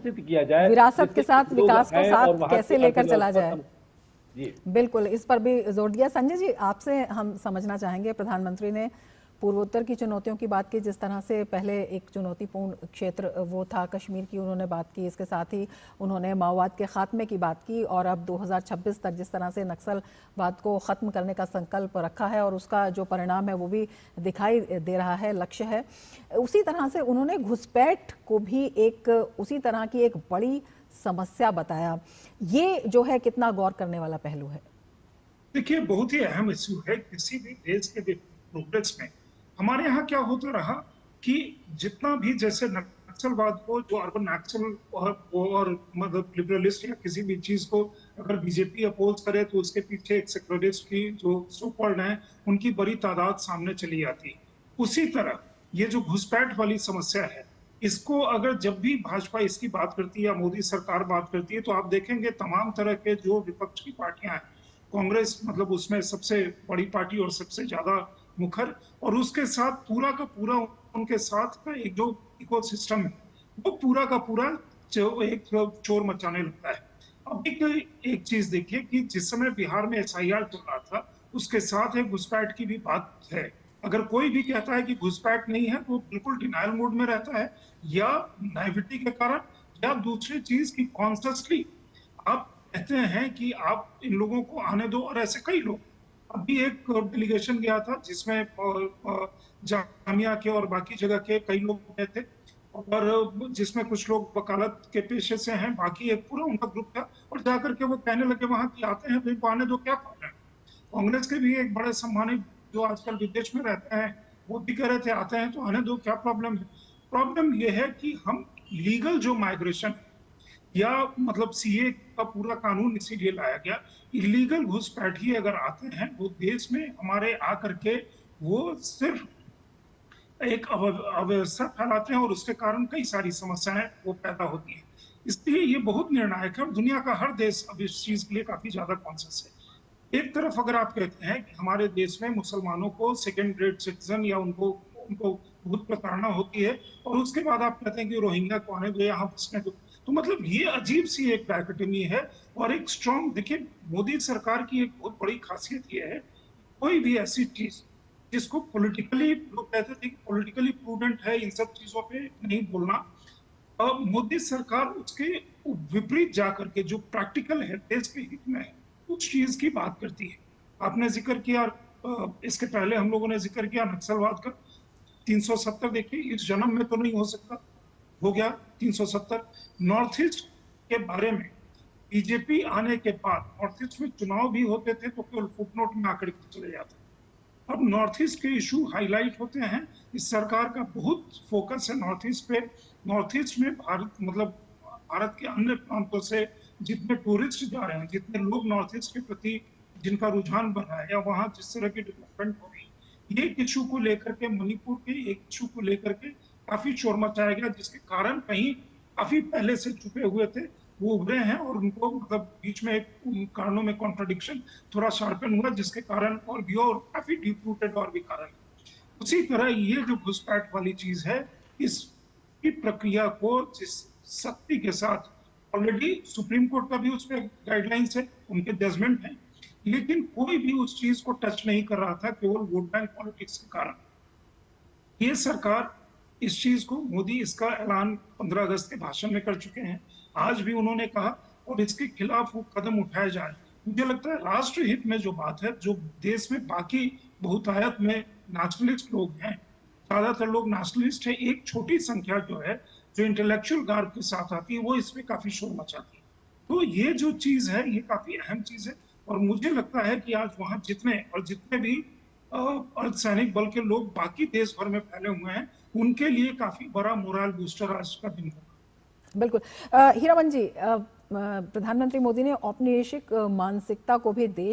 विकसित किया जाए, विरासत के साथ विकास को और साथ वहाँ कैसे की लेकर चला अर्थव्यवस्था जाए। जी बिल्कुल, इस पर भी जोर दिया। संजय जी, आपसे हम समझना चाहेंगे, प्रधानमंत्री ने पूर्वोत्तर की चुनौतियों की बात की, जिस तरह से पहले एक चुनौतीपूर्ण क्षेत्र वो था कश्मीर की, उन्होंने बात की। इसके साथ ही उन्होंने माओवाद के खात्मे की बात की, और अब 2026 तक जिस तरह से नक्सलवाद को ख़त्म करने का संकल्प रखा है और उसका जो परिणाम है वो भी दिखाई दे रहा है, लक्ष्य है। उसी तरह से उन्होंने घुसपैठ को भी एक उसी तरह की एक बड़ी समस्या बताया। ये जो है कितना गौर करने वाला पहलू है? देखिए, बहुत ही अहम इश्यू है किसी भी देश के प्रोग्रेस में। हमारे यहाँ क्या होता रहा कि जितना भी जैसे नक्सलवाद को, जो अर्बन नक्सल और मतलब लिबरलिस्ट या किसी भी चीज को अगर बीजेपी अपोज करे तो उसके पीछे एक सेक्युलरिस्ट की जो सो कॉल्ड है उनकी बड़ी तादाद सामने चली आती है। उसी तरह ये जो घुसपैठ वाली समस्या है, इसको अगर जब भी भाजपा इसकी बात करती है या मोदी सरकार बात करती है तो आप देखेंगे तमाम तरह के जो विपक्ष की पार्टियां हैं, कांग्रेस मतलब उसमें सबसे बड़ी पार्टी और सबसे ज्यादा मुखर, और उसके साथ पूरा का पूरा उनके साथ का एक जो इकोसिस्टम है वो पूरा का पूरा एक चोर मचाने लगता है। अब एक चीज देखिए कि जिस समय बिहार में एसआईआर चल रहा था उसके साथ एक घुसपैठ की भी बात है। अगर कोई भी कहता है कि घुसपैठ नहीं है तो बिल्कुल डिनायल मोड में रहता है, या नाइविटी के कारण, या दूसरी चीज की कॉन्सियसली आप कहते हैं कि आप इन लोगों को आने दो। और ऐसे कई लोग, अभी एक डेलीगेशन गया था जिसमें जामिया के और बाकी जगह के कई लोग गए थे, और जिसमें कुछ लोग वकालत के पेशे से हैं, बाकी एक पूरा उनका ग्रुप था, और जाकर के वो कहने लगे वहां की आते हैं तो इनको आने दो, क्या प्रॉब्लम है। कांग्रेस के भी एक बड़े सम्मानित जो आजकल विदेश में रहते हैं वो भी कह रहे थे आते हैं तो आने दो, क्या प्रॉब्लम है। प्रॉब्लम ये है कि हम लीगल जो माइग्रेशन या मतलब सीए का पूरा कानून इसीलिए लाया गया, इलीगल घुसपैठी अगर आते हैं वो देश में हमारे आकर के वो सिर्फ एक अव्यवस्था फैलाते हैं और उसके कारण कई सारी समस्याएं वो पैदा होती हैं। इसलिए ये बहुत निर्णायक है और दुनिया का हर देश अब इस चीज के लिए काफी ज्यादा कॉन्शियस है। एक तरफ अगर आप कहते हैं कि हमारे देश में मुसलमानों को सेकेंड ग्रेड सिटीजन या उनको उनको बहुत प्रताड़ना होती है, और उसके बाद आप कहते हैं कि रोहिंग्या को आने दो, यहाँ बसने दो, तो मतलब ये अजीब सी एक डायकोटोमी है। और एक स्ट्रॉन्ग देखिए, मोदी सरकार की एक बहुत बड़ी खासियत ये है, कोई भी ऐसी चीज जिसको पॉलिटिकली लोग कहते थे कि पॉलिटिकली प्रूडेंट है इन सब चीजों पे नहीं बोलना, मोदी सरकार उसके विपरीत जाकर के जो प्रैक्टिकल है देश के हित में है उस चीज की बात करती है। आपने जिक्र किया, इसके पहले हम लोगों ने जिक्र किया नक्सलवाद का। 370 देखिए इस जन्म में तो नहीं हो सकता, हो गया 370। नॉर्थ ईस्ट के बारे में बीजेपी आने के बाद नॉर्थ ईस्ट में चुनाव भी होते थे तो केवल फुटनोट में आकर के चले जाते। अब नॉर्थ ईस्ट के इशू हाईलाइट होते हैं, इस सरकार का बहुत फोकस है नॉर्थ ईस्ट पे। नॉर्थ ईस्ट में भारत मतलब भारत के अन्य प्रांतों से जितने टूरिस्ट जा रहे हैं, जितने लोग नॉर्थ ईस्ट के प्रति जिनका रुझान बढ़ रहा है, या वहाँ जिस तरह की डेवलपमेंट हो रही है, एक इशू को लेकर के, मणिपुर के एक इशू को लेकर के काफी शोर मचाया गया, जिसके कारण कहीं काफी पहले से छुपे हुए थे वो उभरे हैं, और उनको मतलब बीच में एक कारणों में कॉन्ट्रडिक्शन थोड़ा शार्पन हुआ, जिसके कारण और भी और काफी डीप रूटेड और भी कारण। उसी तरह ये जो घुसपैठ वाली चीज है, इसकी प्रक्रिया को जिस सख्ती के साथ, ऑलरेडी सुप्रीम कोर्ट का भी उस पर गाइडलाइंस है, उनके जजमेंट है, लेकिन कोई भी उस चीज को टच नहीं कर रहा था, केवल वोट बैंक पॉलिटिक्स के कारण। ये सरकार इस चीज को, मोदी इसका ऐलान 15 अगस्त के भाषण में कर चुके हैं, आज भी उन्होंने कहा, और इसके खिलाफ वो कदम उठाए जा रहे हैं। मुझे लगता है राष्ट्र हित में जो बात है, जो देश में बाकी बहुतायत में नेशनलिस्ट लोग हैं, ज्यादातर लोग नेशनलिस्ट है, एक छोटी संख्या जो है जो इंटेलेक्चुअल गार्ड के साथ आती है वो इसमें काफी शोर मचाती है। तो ये जो चीज है ये काफी अहम चीज है, और मुझे लगता है कि आज वहां जितने भी अर्धसैनिक बल के लोग बाकी देश भर में फैले हुए हैं, उनके लिए काफी बड़ा मोरल बूस्टर आज का दिन होगा। बिल्कुल। हीरामन जी, प्रधानमंत्री मोदी ने औपनिवेशिक मानसिकता को भी देश